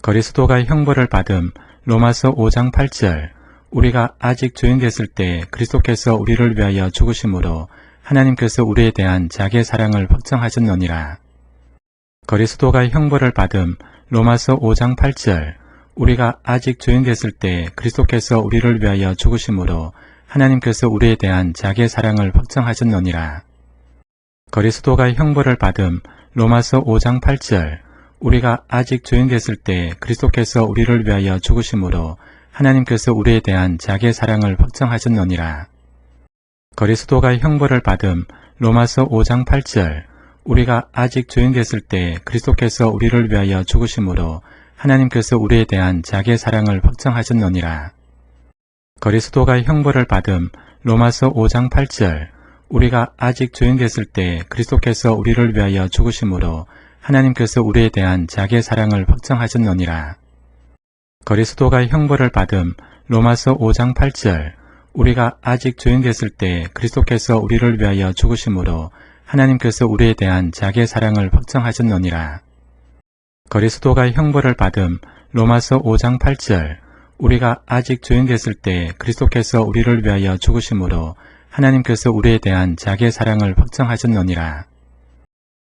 그리스도가 형벌을 받음. 로마서 5장 8절. 우리가 아직 죄인 됐을 때 그리스도께서 우리를 위하여 죽으심으로 하나님께서 우리에 대한 자기의 사랑을 확정하셨느니라. 그리스도가 형벌을 받음. 로마서 5장 8절. 우리가 아직 죄인 됐을 때 그리스도께서 우리를 위하여 죽으심으로 하나님께서 우리에 대한 자기의 사랑을 확정하셨느니라. 그리스도가 형벌을 받음. 로마서 5장 8절. 우리가 아직 죄인 됐을 때 그리스도께서 우리를 위하여 죽으심으로 하나님께서 우리에 대한 자기의 사랑을 확정하셨느니라. 그리스도가 형벌을 받음. 로마서 5장 8절. 우리가 아직 죄인 됐을 때 그리스도께서 우리를 위하여 죽으심으로 하나님께서 우리에 대한 자기의 사랑을 확정하셨느니라. 그리스도가 형벌을 받음. 로마서 5장 8절. 우리가 아직 죄인 됐을 때 그리스도께서 우리를 위하여 죽으심으로 하나님께서 우리에 대한 자기의 사랑을 확정하셨느니라. 그리스도가 형벌을 받음. 로마서 5장 8절. 우리가 아직 죄인 됐을 때 그리스도께서 우리를 위하여 죽으심으로 하나님께서 우리에 대한 자기의 사랑을 확정하셨느니라. 그리스도가 형벌을 받음. 로마서 5장 8절. 우리가 아직 죄인 됐을 때 그리스도께서 우리를 위하여 죽으심으로 하나님께서 우리에 대한 자기의 사랑을 확정하셨느니라.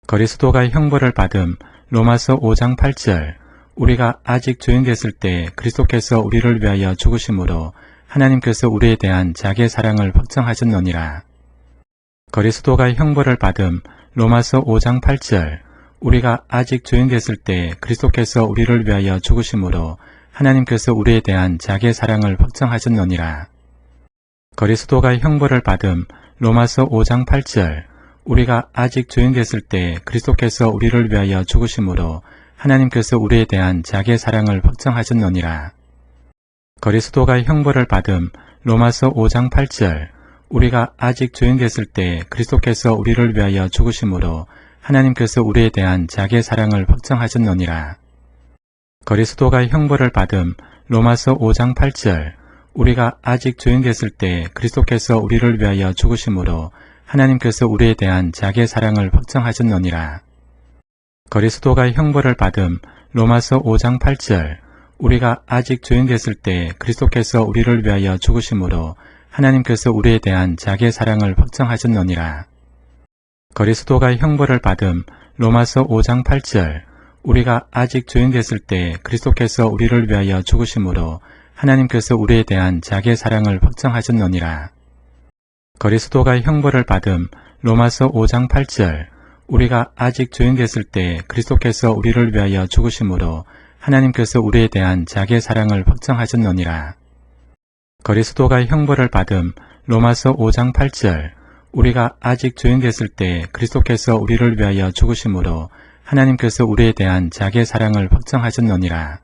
그리스도가 형벌을 받음. 로마서 5장 8절. 우리가 아직 죄인 됐을 때 그리스도께서 우리를 위하여 죽으심으로 하나님께서 우리에 대한 자기의 사랑을 확정하셨느니라. 그리스도가 형벌을 받음. 로마서 5장 8절. 우리가 아직 죄인 됐을 때 그리스도께서 우리를 위하여 죽으심으로 하나님께서 우리에 대한 자기의 사랑을 확정하셨느니라. 그리스도가 형벌을 받음. 로마서 5장 8절. 우리가 아직 죄인 됐을 때 그리스도께서 우리를 위하여 죽으심으로 하나님께서 우리에 대한 자기의 사랑을 확정하셨느니라. 그리스도가 형벌을 받음. 로마서 5장 8절. 우리가 아직 죄인 됐을 때 그리스도께서 우리를 위하여 죽으심으로 하나님께서 우리에 대한 자기의 사랑을 확정하셨느니라. 그리스도가 형벌을 받음. 로마서 5장 8절. 우리가 아직 죄인 됐을 때 그리스도께서 우리를 위하여 죽으심으로 하나님께서 우리에 대한 자기의 사랑을 확정하셨느니라. 그리스도가 형벌을 받음. 로마서 5장 8절. 우리가 아직 죄인 됐을 때 그리스도께서 우리를 위하여 죽으심으로 하나님께서 우리에 대한 자기의 사랑을 확정하셨느니라. 그리스도가 형벌을 받음. 로마서 5장 8절. 우리가 아직 죄인 됐을 때 그리스도께서 우리를 위하여 죽으심으로 하나님께서 우리에 대한 자기의 사랑을 확정하셨느니라. 그리스도가 형벌을 받음. 로마서 5장 8절. 우리가 아직 죄인 됐을 때 그리스도께서 우리를 위하여 죽으심으로 하나님께서 우리에 대한 자기의 사랑을 확정하셨느니라. 그리스도가 형벌을 받음. 로마서 5장 8절. 우리가 아직 죄인 됐을 때 그리스도께서 우리를 위하여 죽으심으로 하나님께서 우리에 대한 자기의 사랑을 확정하셨느니라.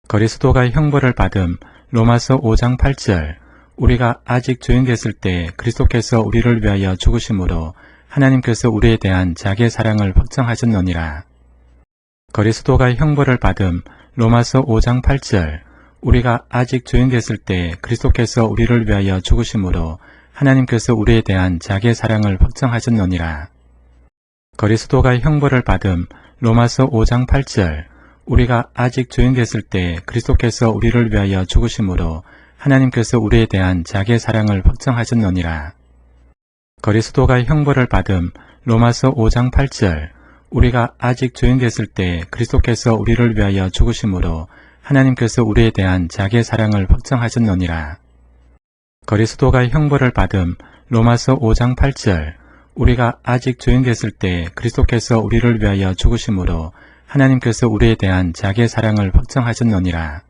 그리스도가 형벌을 받음. 로마서 5장 8절. 우리가 아직 죄인 됐을 때 그리스도께서 우리를 위하여 죽으심으로 하나님께서 우리에 대한 자기의 사랑을 확정하셨느니라. 그리스도가 형벌을 받음. 로마서 5장 8절. 우리가 아직 죄인 됐을 때 그리스도께서 우리를 위하여 죽으심으로 하나님께서 우리에 대한 자기의 사랑을 확정하셨느니라. 그리스도가 형벌을 받음. 로마서 5장 8절. 우리가 아직 죄인 됐을 때 그리스도께서 우리를 위하여 죽으심으로 하나님께서 우리에 대한 자기의 사랑을 확정하셨느니라. 그리스도가 형벌을 받음. 로마서 5장 8절. 우리가 아직 죄인 됐을 때 그리스도께서 우리를 위하여 죽으심으로 하나님께서 우리에 대한 자기의 사랑을 확정하셨느니라. 그리스도가 형벌을 받음. 로마서 5장 8절. 우리가 아직 죄인 됐을 때 그리스도께서 우리를 위하여 죽으심으로 하나님께서 우리에 대한 자기의 사랑을 확정하셨느니라.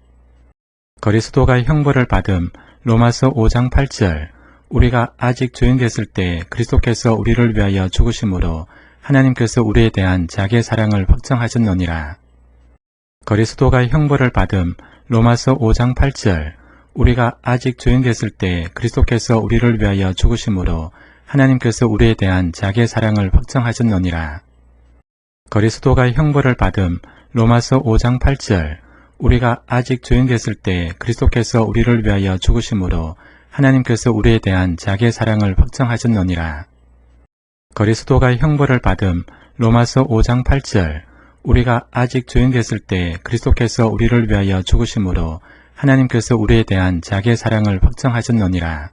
그리스도가 형벌을 받음. 로마서 5장 8절. 우리가 아직 죄인 됐을 때 그리스도께서 우리를 위하여 죽으심으로 하나님께서 우리에 대한 자기의 사랑을 확정하셨느니라. 그리스도가 형벌을 받음. 로마서 5장 8절. 우리가 아직 죄인 됐을 때 그리스도께서 우리를 위하여 죽으심으로 하나님께서 우리에 대한 자기의 사랑을 확정하셨느니라. 그리스도가 형벌을 받음. 로마서 5장 8절. 우리가 아직 죄인 됐을 때 그리스도께서 우리를 위하여 죽으심으로 하나님께서 우리에 대한 자기의 사랑을 확정하셨느니라. 그리스도가 형벌을 받음. 로마서 5장 8절. 우리가 아직 죄인 됐을 때 그리스도께서 우리를 위하여 죽으심으로 하나님께서 우리에 대한 자기의 사랑을 확정하셨느니라.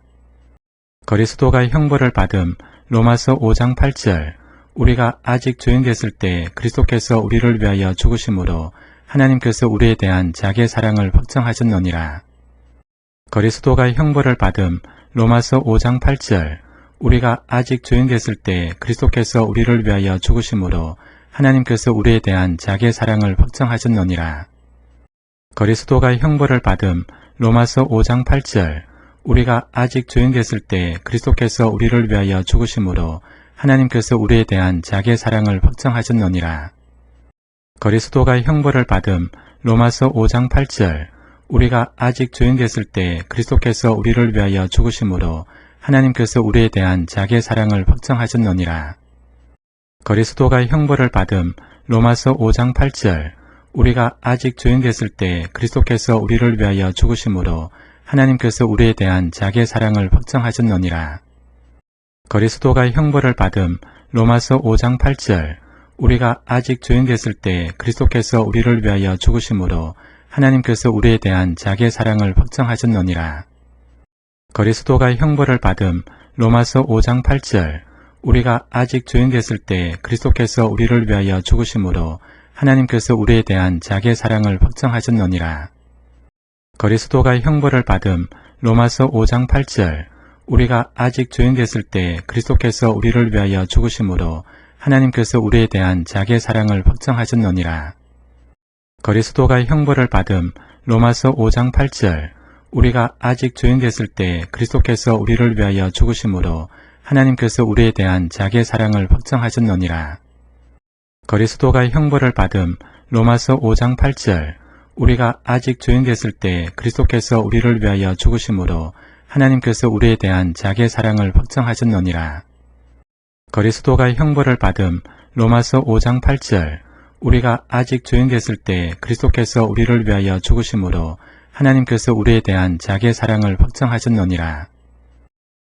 그리스도가 형벌을 받음. 로마서 5장 8절. 우리가 아직 죄인 됐을 때 그리스도께서 우리를 위하여 죽으심으로 하나님께서 우리에 대한 자기의 사랑을 확정하셨느니라. 그리스도가 형벌을 받음. 로마서 5장 8절. 우리가 아직 죄인 됐을 때 그리스도께서 우리를 위하여 죽으심으로 하나님께서 우리에 대한 자기의 사랑을 확정하셨느니라. 그리스도가 형벌을 받음. 로마서 5장 8절. 우리가 아직 죄인 됐을 때 그리스도께서 우리를 위하여 죽으심으로 하나님께서 우리에 대한 자기의 사랑을 확정하셨느니라. 그리스도가 형벌을 받음. 로마서 5장 8절. 우리가 아직 죄인 됐을 때 그리스도께서 우리를 위하여 죽으심으로 하나님께서 우리에 대한 자기의 사랑을 확정하셨느니라. 그리스도가 형벌을 받음. 로마서 5장 8절. 우리가 아직 죄인 됐을 때 그리스도께서 우리를 위하여 죽으심으로 하나님께서 우리에 대한 자기의 사랑을 확정하셨느니라. 그리스도가 형벌을 받음. 로마서 5장 8절. 우리가 아직 죄인 됐을 때 그리스도께서 우리를 위하여 죽으심으로 하나님께서 우리에 대한 자기의 사랑을 확정하셨느니라. 그리스도가 형벌을 받음. 로마서 5장 8절. 우리가 아직 죄인 됐을 때 그리스도께서 우리를 위하여 죽으심으로 하나님께서 우리에 대한 자기의 사랑을 확정하셨느니라. 그리스도가 형벌을 받음. 로마서 5장 8절. 우리가 아직 죄인 됐을 때 그리스도께서 우리를 위하여 죽으심으로 하나님께서 우리에 대한 자기의 사랑을 확정하셨느니라. 그리스도가 형벌을 받음. 로마서 5장 8절. 우리가 아직 죄인 됐을 때 그리스도께서 우리를 위하여 죽으심으로 하나님께서 우리에 대한 자기의 사랑을 확정하셨느니라. 그리스도가 형벌을 받음. 로마서 5장 8절. 우리가 아직 죄인 됐을 때 그리스도께서 우리를 위하여 죽으심으로 하나님께서 우리에 대한 자기의 사랑을 확정하셨느니라. 그리스도가 형벌을 받음. 로마서 5장 8절. 우리가 아직 죄인 됐을 때 그리스도께서 우리를 위하여 죽으심으로 하나님께서 우리에 대한 자기의 사랑을 확정하셨느니라.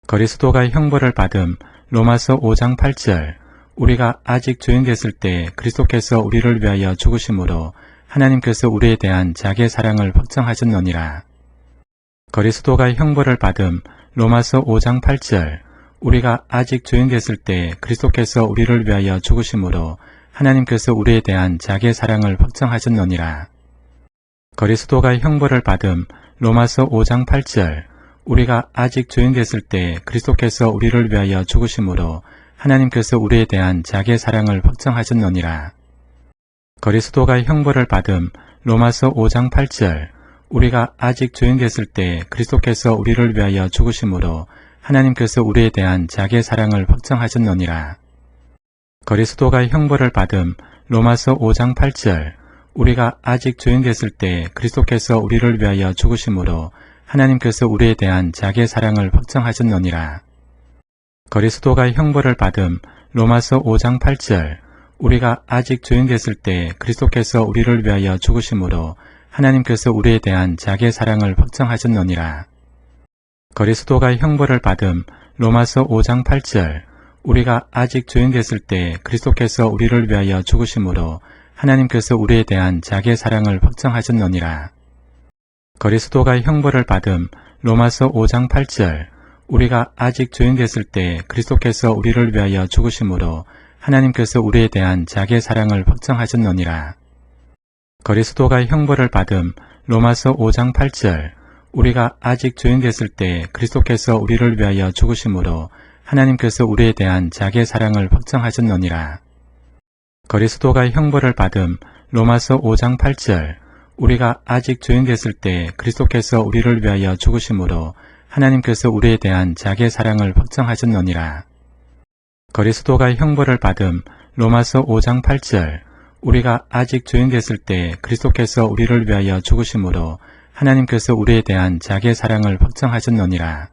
그리스도가 형벌을 받음. 로마서 5장 8절. 우리가 아직 죄인 됐을 때 그리스도께서 우리를 위하여 죽으심으로 하나님께서 우리에 대한 자기의 사랑을 확정하셨느니라. 그리스도가 형벌을 받음. 로마서 5장 8절. 우리가 아직 죄인 됐을 때 그리스도께서 우리를 위하여 죽으심으로 하나님께서 우리에 대한 자기의 사랑을 확정하셨느니라. 그리스도가 형벌을 받음. 로마서 5장 8절. 우리가 아직 죄인 됐을 때 그리스도께서 우리를 위하여 죽으심으로 하나님께서 우리에 대한 자기의 사랑을 확정하셨느니라. 그리스도가 형벌을 받음. 로마서 5장 8절. 우리가 아직 죄인 됐을 때 그리스도께서 우리를 위하여 죽으심으로 하나님께서 우리에 대한 자기의 사랑을 확정하셨느니라. 그리스도가 형벌을 받음. 로마서 5장 8절. 우리가 아직 죄인 됐을 때 그리스도께서 우리를 위하여 죽으심으로 하나님께서 우리에 대한 자기의 사랑을 확정하셨느니라. 그리스도가 형벌을 받음. 로마서 5장 8절. 우리가 아직 죄인 됐을 때 그리스도께서 우리를 위하여 죽으심으로 하나님께서 우리에 대한 자기의 사랑을 확정하셨느니라. 그리스도가 형벌을 받음. 로마서 5장 8절. 우리가 아직 죄인 됐을 때 그리스도께서 우리를 위하여 죽으심으로 하나님께서 우리에 대한 자기의 사랑을 확정하셨느니라. 그리스도가 형벌을 받음. 로마서 5장 8절. 우리가 아직 죄인 됐을 때 그리스도께서 우리를 위하여 죽으심으로 하나님께서 우리에 대한 자기의 사랑을 확정하셨느니라. 그리스도가 형벌을 받음. 로마서 5장 8절. 우리가 아직 죄인 됐을 때 그리스도께서 우리를 위하여 죽으심으로 하나님께서 우리에 대한 자기의 사랑을 확정하셨느니라. 그리스도가 형벌을 받음. 로마서 5장 8절. 우리가 아직 죄인 됐을 때 그리스도께서 우리를 위하여 죽으심으로 하나님께서 우리에 대한 자기의 사랑을 확정하셨느니라. 그리스도가 형벌을 받음. 로마서 5장 8절. 우리가 아직 죄인 됐을 때 그리스도께서 우리를 위하여 죽으심으로 하나님께서 우리에 대한 자기의 사랑을 확정하셨느니라.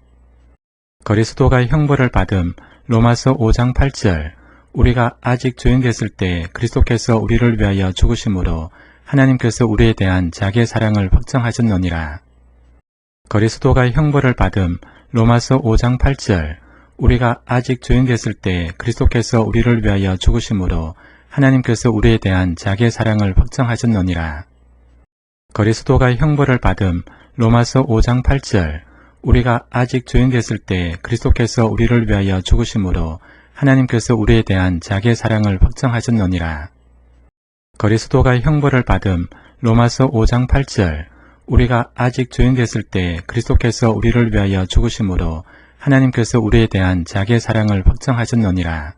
그리스도가 형벌을 받음. 로마서 5장 8절. 우리가 아직 죄인 됐을 때 그리스도께서 우리를 위하여 죽으심으로 하나님께서 우리에 대한 자기의 사랑을 확정하셨느니라. 그리스도가 형벌을 받음. 로마서 5장 8절. 우리가 아직 죄인 됐을 때 그리스도께서 우리를 위하여 죽으심으로 하나님께서 우리에 대한 자기의 사랑을 확정하셨느니라. 그리스도가 형벌을 받음. 로마서 5장 8절. 우리가 아직 죄인 됐을 때 그리스도께서 우리를 위하여 죽으심으로 하나님께서 우리에 대한 자기의 사랑을 확정하셨느니라. 그리스도가 형벌을 받음. 로마서 5장 8절. 우리가 아직 죄인 됐을 때 그리스도께서 우리를 위하여 죽으심으로 하나님께서 우리에 대한 자기의 사랑을 확정하셨느니라.